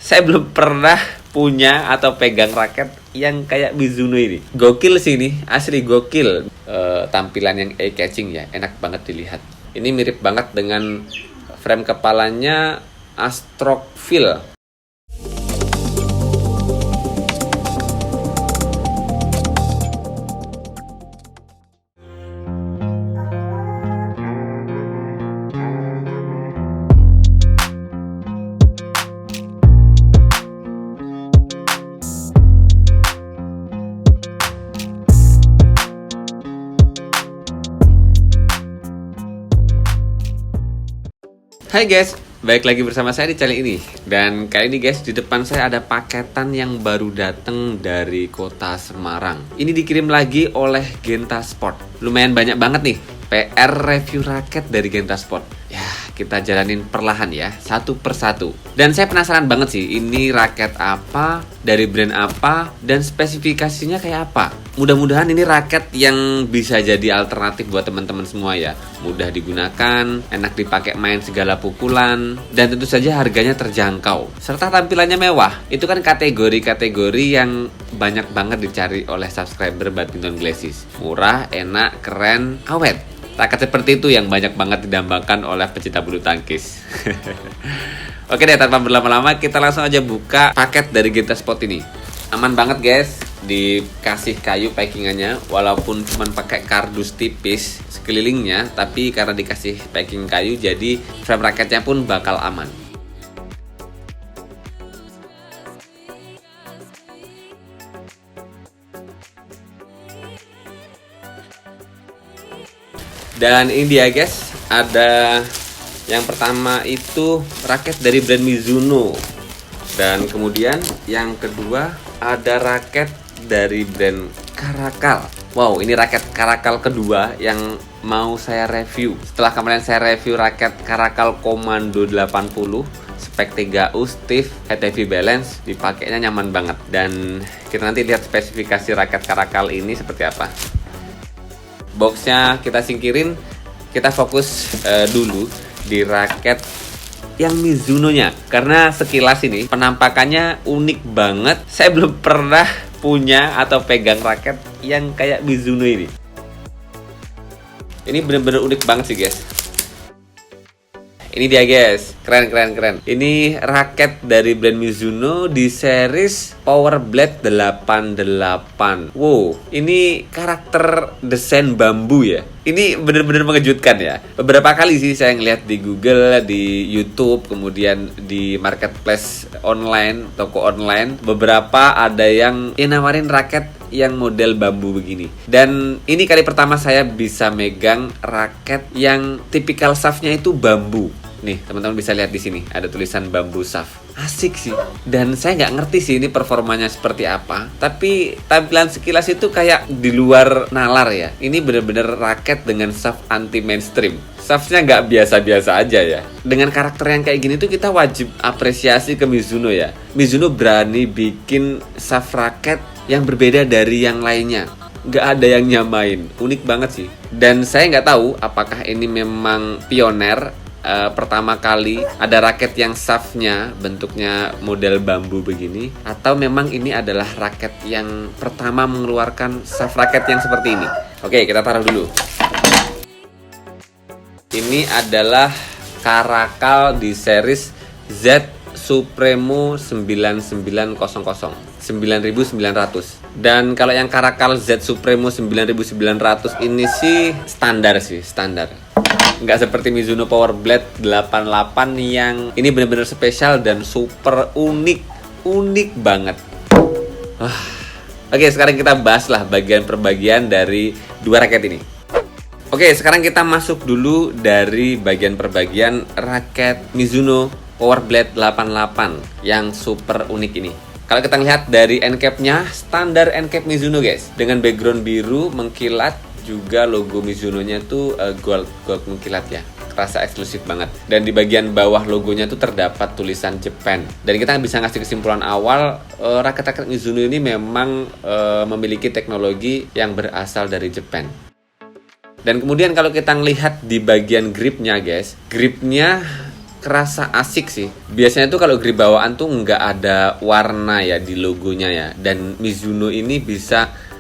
Saya belum pernah punya atau pegang raket yang kayak Mizuno ini. Gokil sih ini, asli gokil. Tampilan yang eye-catching ya, enak banget dilihat. Ini mirip banget dengan frame kepalanya Astrofil. Hai guys, balik lagi bersama saya di channel ini. Dan kali ini guys, di depan saya ada paketan yang baru datang dari kota Semarang. Ini dikirim lagi oleh Genta Sport. Lumayan banyak banget nih PR review raket dari Genta Sport. Ya, kita jalanin perlahan ya, satu persatu. Dan saya penasaran banget sih, ini raket apa, dari brand apa, dan spesifikasinya kayak apa. Mudah-mudahan ini raket yang bisa jadi alternatif buat teman-teman semua ya. Mudah digunakan, enak dipakai main segala pukulan, dan tentu saja harganya terjangkau. Serta tampilannya mewah. Itu kan kategori-kategori yang banyak banget dicari oleh subscriber Badminton Glasses. Murah, enak, keren, awet. Raket seperti itu yang banyak banget didambakan oleh pecinta bulu tangkis. Oke deh, tanpa berlama-lama kita langsung aja buka paket dari Genta Sport ini. Aman banget guys, dikasih kayu packingannya, walaupun cuma pakai kardus tipis sekelilingnya, tapi karena dikasih packing kayu jadi frame raketnya pun bakal aman. Dan ini dia guys, ada yang pertama itu raket dari brand Mizuno. Dan kemudian yang kedua ada raket dari brand Caracal. Wow, ini raket Caracal kedua yang mau saya review. Setelah kemarin saya review raket Caracal Commando 80, spek 3U, stiff, head heavy balance, dipakainya nyaman banget. Dan kita nanti lihat spesifikasi raket Caracal ini seperti apa. Boxnya kita singkirin, kita fokus dulu di raket yang Mizuno-nya. Karena sekilas ini penampakannya unik banget. Saya belum pernah punya atau pegang raket yang kayak Mizuno ini. Ini bener-bener unik banget sih guys. Ini dia guys, keren. Ini raket dari brand Mizuno di series Power Blade 88. Wow, ini karakter desain bambu ya. Ini bener-bener mengejutkan ya. Beberapa kali sih saya ngeliat di Google, di YouTube, kemudian di marketplace online, toko online. Beberapa ada yang nawarin raket yang model bambu begini. Dan ini kali pertama saya bisa megang raket yang tipikal shaftnya itu bambu. Nih, teman-teman bisa lihat di sini ada tulisan bambu shaft. Asik sih. Dan saya nggak ngerti sih ini performanya seperti apa. Tapi tampilan sekilas itu kayak di luar nalar ya. Ini bener-bener raket dengan shaft anti mainstream. Shaftnya nggak biasa-biasa aja ya. Dengan karakter yang kayak gini tuh kita wajib apresiasi ke Mizuno ya. Mizuno berani bikin shaft raket yang berbeda dari yang lainnya. Nggak ada yang nyamain. Unik banget sih. Dan saya nggak tahu apakah ini memang pioner. Pertama kali ada raket yang shaftnya bentuknya model bambu begini, atau memang ini adalah raket yang pertama mengeluarkan shaft raket yang seperti ini. Oke, kita taruh dulu. Ini adalah Caracal di series Z Supremo 9900, 9900. Dan kalau yang Caracal Z Supremo 9900 ini sih standar. Nggak seperti Mizuno Power Blade 88 yang ini benar-benar spesial dan super unik banget. Oke, sekarang kita bahaslah bagian per bagian dari dua raket ini. Oke, sekarang kita masuk dulu dari bagian per bagian raket Mizuno Power Blade 88 yang super unik ini. Kalau kita lihat dari end cap-nya, standar end cap Mizuno guys, dengan background biru mengkilat. Juga logo Mizuno-nya tuh gold mengkilat ya. Terasa eksklusif banget. Dan di bagian bawah logonya tuh terdapat tulisan Japan. Dan kita bisa ngasih kesimpulan awal, raket-raket Mizuno ini memang memiliki teknologi yang berasal dari Japan. Dan kemudian kalau kita ngelihat di bagian gripnya guys, gripnya kerasa asik sih. Biasanya tuh kalau grip bawaan tuh nggak ada warna ya di logonya ya. Dan Mizuno ini bisa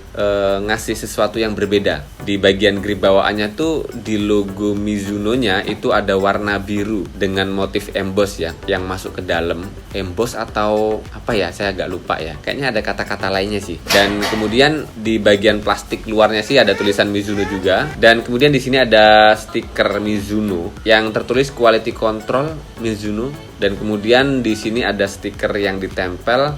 ngasih sesuatu yang berbeda. Di bagian grip bawaannya tuh di logo Mizuno-nya itu ada warna biru dengan motif emboss ya, yang masuk ke dalam. Emboss atau apa ya, saya agak lupa ya. Kayaknya ada kata-kata lainnya sih. Dan kemudian di bagian plastik luarnya sih ada tulisan Mizuno juga. Dan kemudian di sini ada stiker Mizuno yang tertulis quality control Mizuno. Dan kemudian di sini ada stiker yang ditempel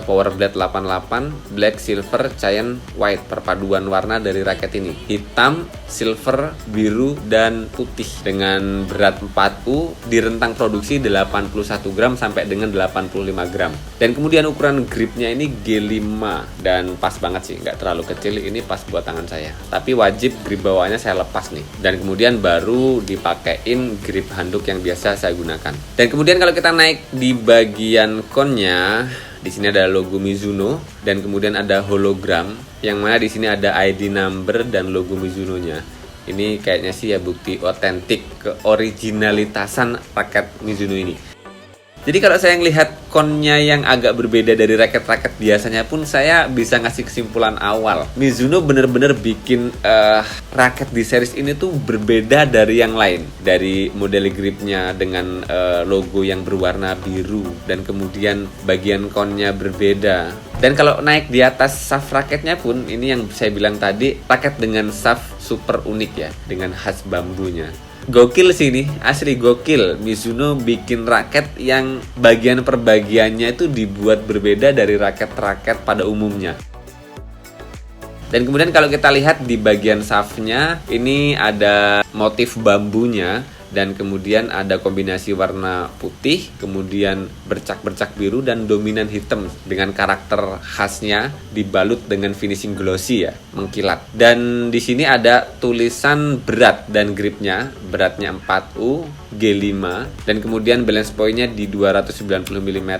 Power Blade 88 Black, Silver, Cyan, White, perpaduan warna dari raket ini. Hitam, silver, biru, dan putih dengan berat 4U di rentang produksi 81 gram sampai dengan 85 gram. Dan kemudian ukuran gripnya ini G5 dan pas banget sih, nggak terlalu kecil, ini pas buat tangan saya. Tapi wajib grip bawaannya saya lepas nih. Dan kemudian baru dipakein grip handuk yang biasa saya gunakan. Dan kemudian kalau kita naik di bagian konnya, di sini ada logo Mizuno dan kemudian ada hologram yang mana di sini ada ID number dan logo Mizuno-nya. Ini kayaknya sih ya bukti otentik keoriginalitasan raket Mizuno ini. Jadi kalau saya ngelihat konnya yang agak berbeda dari raket-raket biasanya pun saya bisa ngasih kesimpulan awal. Mizuno bener-bener bikin raket di series ini tuh berbeda dari yang lain. Dari model gripnya dengan logo yang berwarna biru dan kemudian bagian konnya berbeda. Dan kalau naik di atas shaft raketnya pun ini yang saya bilang tadi, raket dengan shaft super unik ya, dengan khas bambunya. Gokil sih ini, asli gokil. Mizuno bikin raket yang bagian perbagiannya itu dibuat berbeda dari raket-raket pada umumnya. Dan kemudian kalau kita lihat di bagian shaftnya, ini ada motif bambunya. Dan kemudian ada kombinasi warna putih, kemudian bercak-bercak biru dan dominan hitam dengan karakter khasnya dibalut dengan finishing glossy ya, mengkilat. Dan di sini ada tulisan berat dan gripnya, beratnya 4U, G5 dan kemudian balance point-nya di 290 mm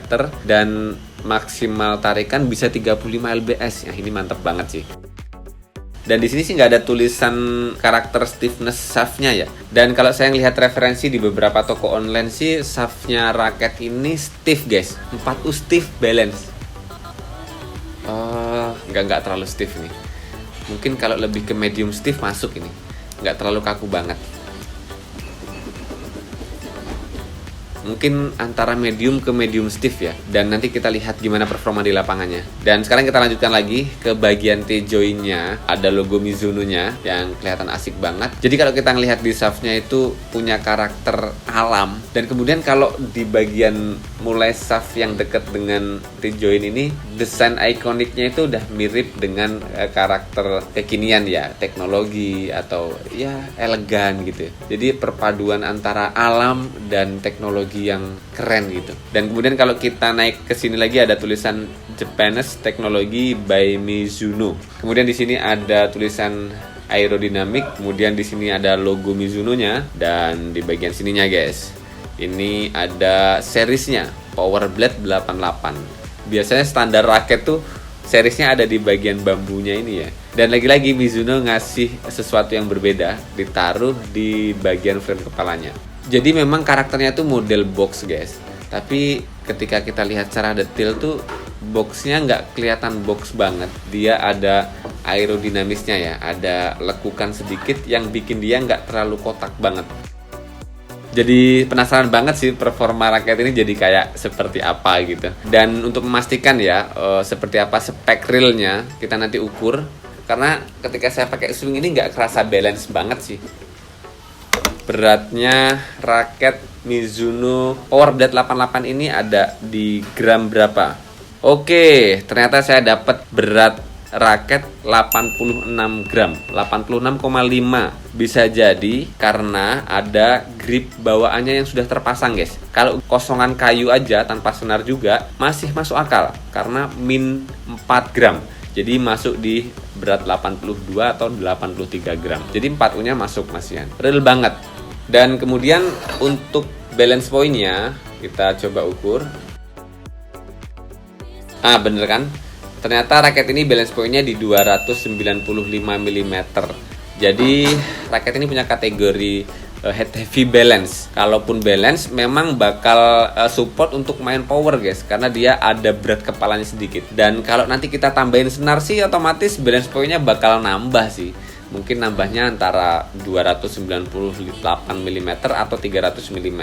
dan maksimal tarikan bisa 35 lbs. Ya, ini mantap banget sih. Dan di sini sih nggak ada tulisan karakter stiffness shaft-nya ya. Dan kalau saya lihat referensi di beberapa toko online sih, shaft-nya raket ini stiff guys, 4U stiff balance. Nggak terlalu stiff nih. Mungkin kalau lebih ke medium stiff masuk ini, nggak terlalu kaku banget. Mungkin antara medium ke medium stiff ya. Dan nanti kita lihat gimana performa di lapangannya. Dan sekarang kita lanjutkan lagi ke bagian T-joint-nya. Ada logo Mizuno-nya yang kelihatan asik banget. Jadi kalau kita ngelihat di shaft-nya itu punya karakter alam. Dan kemudian kalau di bagian mulai shaft yang dekat dengan T-joint ini, desain ikoniknya itu udah mirip dengan karakter kekinian ya, teknologi atau ya elegan gitu. Jadi perpaduan antara alam dan teknologi yang keren gitu. Dan kemudian kalau kita naik ke sini lagi ada tulisan Japanese Technology by Mizuno. Kemudian di sini ada tulisan aerodynamic, kemudian di sini ada logo Mizuno-nya dan di bagian sininya guys. Ini ada seriesnya Power Blade 88. Biasanya standar raket tuh seriesnya ada di bagian bambunya ini ya. Dan lagi-lagi Mizuno ngasih sesuatu yang berbeda, ditaruh di bagian frame kepalanya. Jadi memang karakternya tuh model box guys. Tapi ketika kita lihat secara detail tuh boxnya nggak kelihatan box banget. Dia ada aerodinamisnya ya, ada lekukan sedikit yang bikin dia nggak terlalu kotak banget. Jadi penasaran banget sih performa raket ini jadi kayak seperti apa gitu. Dan untuk memastikan ya seperti apa spek realnya kita nanti ukur. Karena ketika saya pakai swing ini nggak kerasa balance banget sih. Beratnya raket Mizuno Power Blade 88 ini ada di gram berapa? Oke, ternyata saya dapat berat raket 86 gram, 86,5. Bisa jadi karena ada grip bawaannya yang sudah terpasang guys. Kalau kosongan kayu aja tanpa senar juga masih masuk akal karena min 4 gram. Jadi masuk di berat 82 atau 83 gram. Jadi 4U-nya masuk masihan. Real banget. Dan kemudian untuk balance point-nya kita coba ukur. Bener kan? Ternyata raket ini balance point-nya di 295 mm. Jadi raket ini punya kategori head heavy balance. Kalaupun balance memang bakal support untuk main power guys, karena dia ada berat kepalanya sedikit. Dan kalau nanti kita tambahin senar sih otomatis balance point-nya bakal nambah sih. Mungkin nambahnya antara 298 mm atau 300 mm.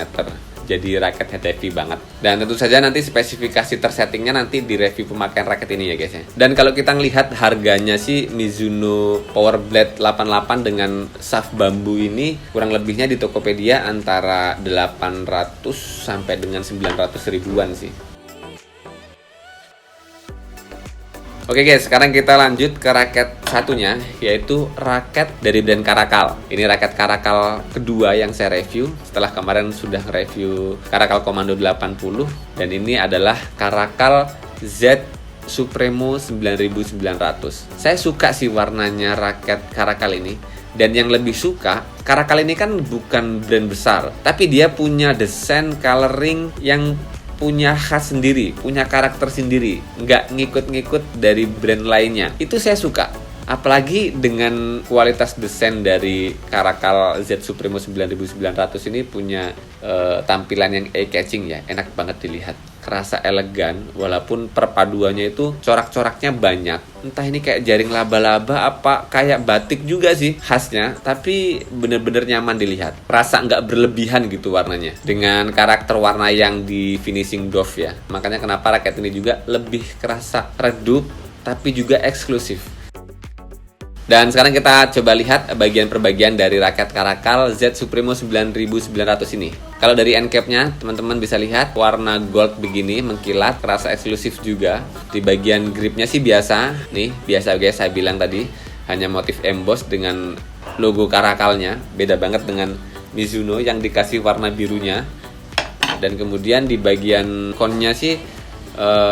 Jadi raket head heavy banget. Dan tentu saja nanti spesifikasi tersettingnya nanti di review pemakaian raket ini ya guys ya. Dan kalau kita ngelihat harganya sih Mizuno Power Blade 88 dengan shaft bambu ini kurang lebihnya di Tokopedia antara 800 sampai dengan 900 ribuan sih. Oke guys, sekarang kita lanjut ke raket satunya, yaitu raket dari brand Caracal. Ini raket Caracal kedua yang saya review setelah kemarin sudah review Caracal Commando 80, dan ini adalah Caracal Z Supremo 9900. Saya suka sih warnanya raket Caracal ini. Dan yang lebih suka, Caracal ini kan bukan brand besar, tapi dia punya desain coloring yang punya khas sendiri, punya karakter sendiri, nggak ngikut-ngikut dari brand lainnya. Itu saya suka. Apalagi dengan kualitas desain dari Caracal Z Supremo 9900 ini punya tampilan yang eye-catching ya, enak banget dilihat. Kerasa elegan, walaupun perpaduannya itu corak-coraknya banyak. Entah ini kayak jaring laba-laba apa kayak batik juga sih khasnya, tapi bener-bener nyaman dilihat. Rasa nggak berlebihan gitu warnanya, dengan karakter warna yang di finishing doff ya. Makanya kenapa raket ini juga lebih kerasa redup, tapi juga eksklusif. Dan sekarang kita coba lihat bagian per bagian dari raket Caracal Z Supremo 9900 ini. Kalau dari end cap-nya, teman-teman bisa lihat warna gold begini, mengkilat, kerasa eksklusif juga. Di bagian gripnya sih biasa, nih biasa guys, saya bilang tadi, hanya motif emboss dengan logo Caracalnya. Beda banget dengan Mizuno yang dikasih warna birunya. Dan kemudian di bagian konnya sih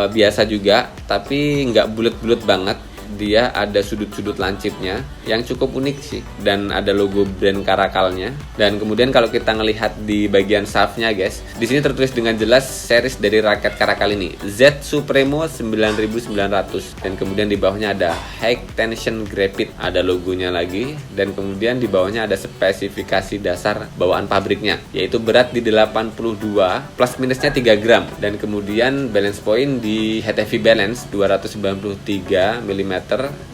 biasa juga, tapi nggak bulat-bulat banget. Dia ada sudut-sudut lancipnya yang cukup unik sih, dan ada logo brand Caracalnya. Dan kemudian kalau kita ngelihat di bagian shaftnya guys, di sini tertulis dengan jelas series dari raket Caracal ini, Z Supremo 9900. Dan kemudian di bawahnya ada high tension graphite, ada logonya lagi. Dan kemudian di bawahnya ada spesifikasi dasar bawaan pabriknya, yaitu berat di 82, plus minusnya 3 gram. Dan kemudian balance point di head heavy balance 293 mm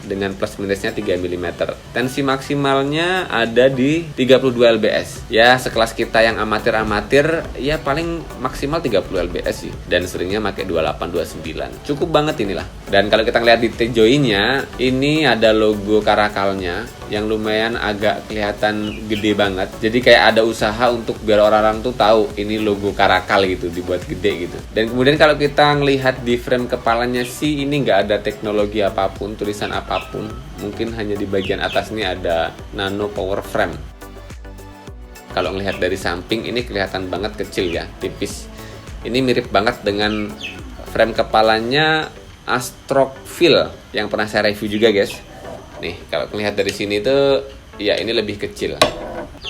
dengan plus minusnya 3 mm. Tensi maksimalnya ada di 32 lbs. Ya sekelas kita yang amatir-amatir ya paling maksimal 30 lbs sih. Dan seringnya pakai 28-29. Cukup banget inilah. Dan kalau kita lihat di T-joinnya, ini ada logo Caracalnya yang lumayan agak kelihatan gede banget. Jadi kayak ada usaha untuk biar orang-orang tuh tahu ini logo Caracal gitu, dibuat gede gitu. Dan kemudian kalau kita ngelihat di frame kepalanya sih, ini nggak ada teknologi apapun, tulisan apapun. Mungkin hanya di bagian atas ini ada nano power frame. Kalau ngelihat dari samping ini kelihatan banget kecil ya, tipis. Ini mirip banget dengan frame kepalanya Astrofil yang pernah saya review juga guys. Nih kalau ngelihat dari sini tuh ya ini lebih kecil.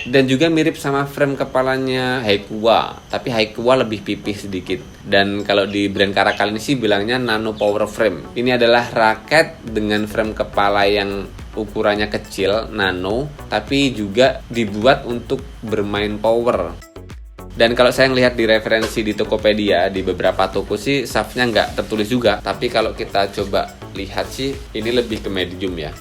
Dan juga mirip sama frame kepalanya Haikua, tapi Haikua lebih pipih sedikit. Dan kalau di brand Caracal ini sih bilangnya nano power frame. Ini adalah raket dengan frame kepala yang ukurannya kecil, nano, tapi juga dibuat untuk bermain power. Dan kalau saya ngelihat di referensi di Tokopedia, di beberapa toko sih shaftnya nggak tertulis juga. Tapi kalau kita coba lihat sih, ini lebih ke medium ya,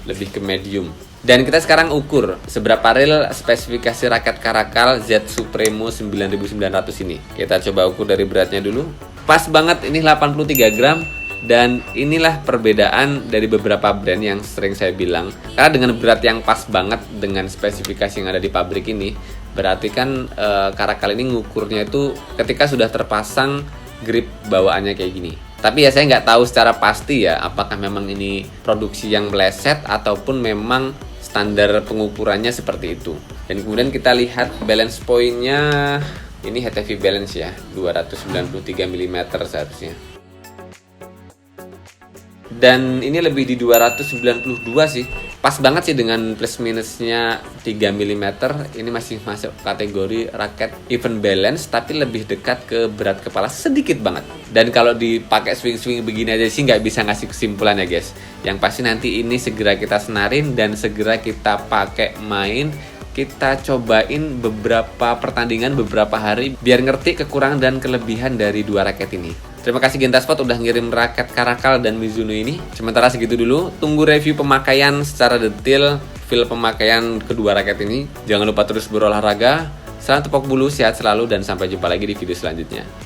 lebih ke medium. Dan kita sekarang ukur seberapa real spesifikasi raket Caracal Z Supremo 9900 ini. Kita coba ukur dari beratnya dulu. Pas banget, ini 83 gram. Dan inilah perbedaan dari beberapa brand yang sering saya bilang. Karena dengan berat yang pas banget dengan spesifikasi yang ada di pabrik ini, berarti kan Caracal ini ngukurnya itu ketika sudah terpasang grip bawaannya kayak gini. Tapi ya saya nggak tahu secara pasti ya, apakah memang ini produksi yang meleset ataupun memang standar pengukurannya seperti itu. Dan kemudian kita lihat balance point-nya, ini head heavy balance ya, 293 mm seharusnya. Dan ini lebih di 292 sih. Pas banget sih dengan plus minusnya 3 mm. Ini masih masuk kategori raket even balance, tapi lebih dekat ke berat kepala sedikit banget. Dan kalau dipakai swing-swing begini aja sih nggak bisa ngasih kesimpulan ya guys. Yang pasti nanti ini segera kita senarin dan segera kita pakai main, kita cobain beberapa pertandingan beberapa hari biar ngerti kekurangan dan kelebihan dari dua raket ini. Terima kasih Gentasport udah ngirim raket Caracal dan Mizuno ini. Sementara segitu dulu, tunggu review pemakaian secara detail, feel pemakaian kedua raket ini. Jangan lupa terus berolahraga. Salam tepuk bulu, sehat selalu dan sampai jumpa lagi di video selanjutnya.